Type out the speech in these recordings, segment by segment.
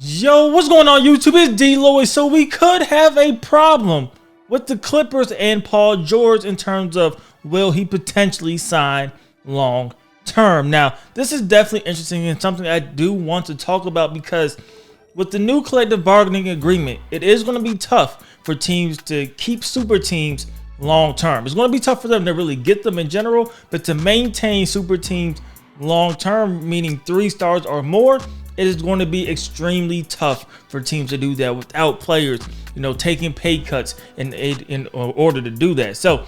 Yo, what's going on YouTube? It's DLloyd. So we could have a problem with the Clippers and Paul George in terms of will he potentially sign long term. Now, this is definitely interesting and something I do want to talk about because with the new collective bargaining agreement, it is going to be tough for teams to keep super teams long term. It's going to be tough for them to really get them in general, but to maintain super teams long term, meaning 3 stars or more, it is going to be extremely tough for teams to do that without players, taking pay cuts in order to do that. So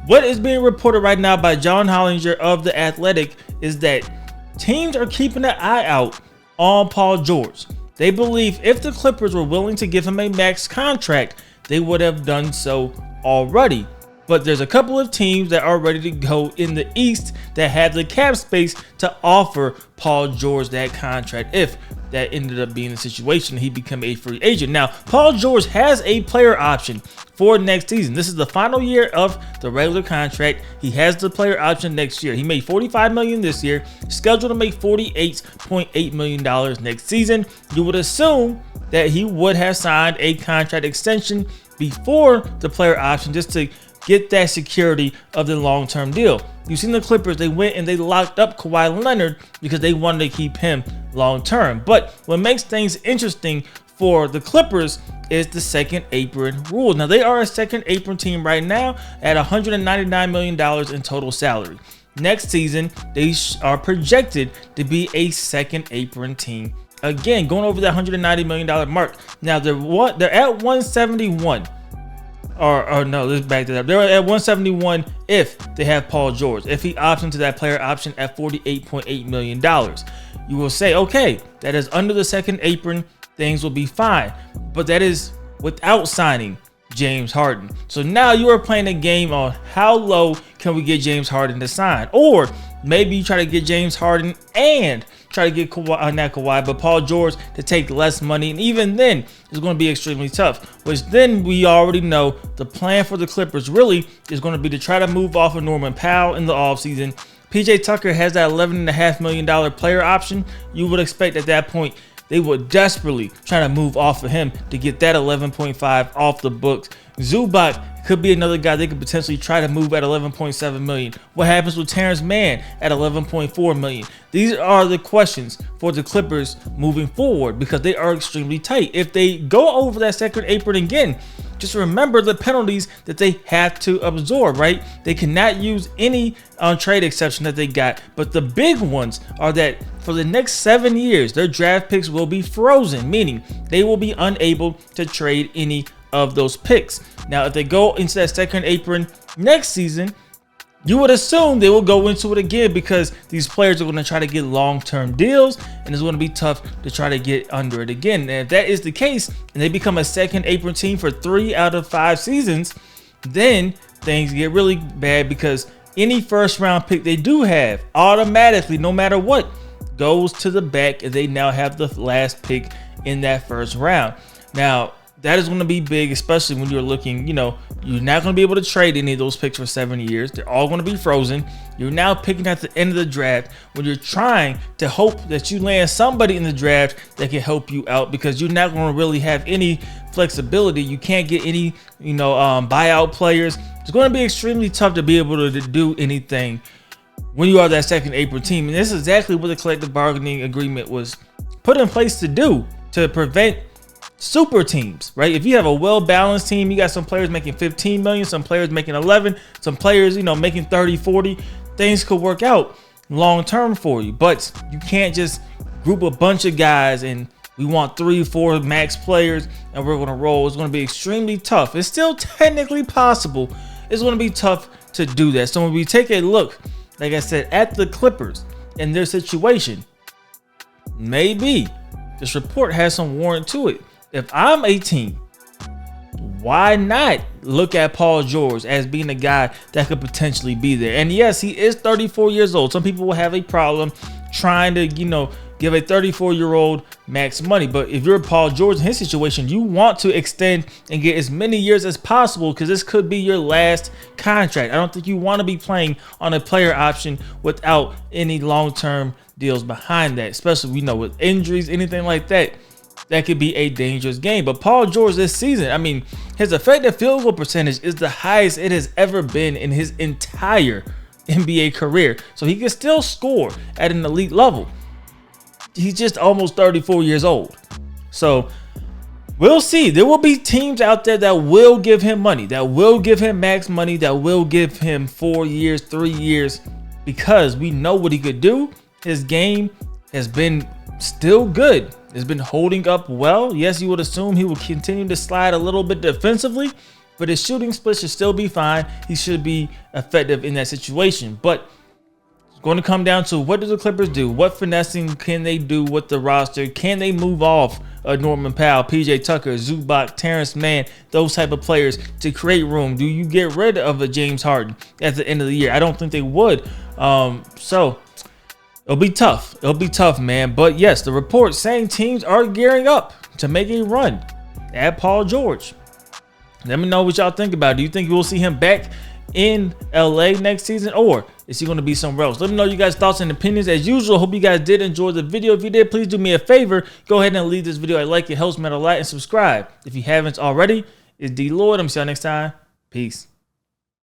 what is being reported right now by John Hollinger of The Athletic is that teams are keeping an eye out on Paul George. They believe if the Clippers were willing to give him a max contract, they would have done so already. But there's a couple of teams that are ready to go in the East that have the cap space to offer Paul George that contract if that ended up being the situation he become a free agent. Now, Paul George has a player option for next season. This is the final year of the regular contract. He has the player option next year. He made $45 million this year, scheduled to make $48.8 million next season. You would assume that he would have signed a contract extension before the player option just to get that security of the long-term deal. You've seen the Clippers, they went and they locked up Kawhi Leonard because they wanted to keep him long-term. But what makes things interesting for the Clippers is the second apron rule. Now, they are a second apron team right now at $199 million in total salary. Next season, they are projected to be a second apron team. Again, going over that $190 million mark. Now, they're at 171. Or no, let's back that up. They're at 171 if they have Paul George. If he opts into that player option at $48.8 million, you will say, okay, that is under the second apron. Things will be fine. But that is without signing James Harden. So now you are playing a game on how low can we get James Harden to sign? Or maybe you try to get James Harden and try to get Kawhi, but Paul George to take less money. And even then, it's going to be extremely tough, which then we already know the plan for the Clippers really is going to be to try to move off of Norman Powell in the offseason. PJ Tucker has that $11.5 million player option. You would expect at that point, they would desperately try to move off of him to get that 11.5 off the books. Zubac could be another guy they could potentially try to move at 11.7 million. What happens with Terrence Mann at 11.4 million? These are the questions for the Clippers moving forward because they are extremely tight. If they go over that second apron again, just remember the penalties that they have to absorb, right? They cannot use any trade exception that they got, but the big ones are that for the next 7 years, their draft picks will be frozen, meaning they will be unable to trade any of those picks. Now, if they go into that second apron next season, you would assume they will go into it again because these players are going to try to get long-term deals and it's going to be tough to try to get under it again. And if that is the case and they become a second apron team for 3 out of 5 seasons, then things get really bad because any first round pick they do have automatically, no matter what, goes to the back and they now have the last pick in that first round. Now, that is going to be big, especially when you're looking, you're not going to be able to trade any of those picks for 7 years. They're all going to be frozen. You're now picking at the end of the draft when you're trying to hope that you land somebody in the draft that can help you out because you're not going to really have any flexibility. You can't get any, buyout players. It's going to be extremely tough to be able to do anything when you are that second apron team. And this is exactly what the collective bargaining agreement was put in place to do, to prevent super teams, right? If you have a well-balanced team, you got some players making 15 million, some players making 11, some players, making 30, 40, things could work out long-term for you. But you can't just group a bunch of guys and we want 3 or 4 max players and we're going to roll. It's going to be extremely tough. It's still technically possible. It's going to be tough to do that. So when we take a look, like I said, at the Clippers and their situation, maybe this report has some warrant to it. If I'm a team, why not look at Paul George as being a guy that could potentially be there? And yes, he is 34 years old. Some people will have a problem trying to, give a 34-year-old max money. But if you're Paul George in his situation, you want to extend and get as many years as possible because this could be your last contract. I don't think you want to be playing on a player option without any long-term deals behind that, especially, with injuries, anything like that. that could be a dangerous game. But Paul George this season, I mean, his effective field goal percentage is the highest it has ever been in his entire NBA career. So he can still score at an elite level. He's just almost 34 years old. So we'll see. There will be teams out there that will give him money, that will give him max money, that will give him 4 years, 3 years, because we know what he could do. His game has been still good. It's been holding up well. Yes, you would assume he will continue to slide a little bit defensively, but his shooting split should still be fine. He should be effective in that situation. But it's going to come down to, what do the Clippers do? What finessing can they do with the roster? Can they move off Norman Powell, PJ Tucker, Zubac, Terrence Mann, those type of players to create room? Do you get rid of a James Harden at the end of the year? I don't think they would. So it'll be tough. It'll be tough, man. But yes, the report saying teams are gearing up to make a run at Paul George. Let me know what y'all think about it. Do you think we'll see him back in LA next season, or is he going to be somewhere else? Let me know you guys' thoughts and opinions. As usual, hope you guys did enjoy the video. If you did, please do me a favor. Go ahead and leave this video a like. It helps me out a lot. And subscribe if you haven't already. It's DLloyd. I'm see y'all next time. Peace.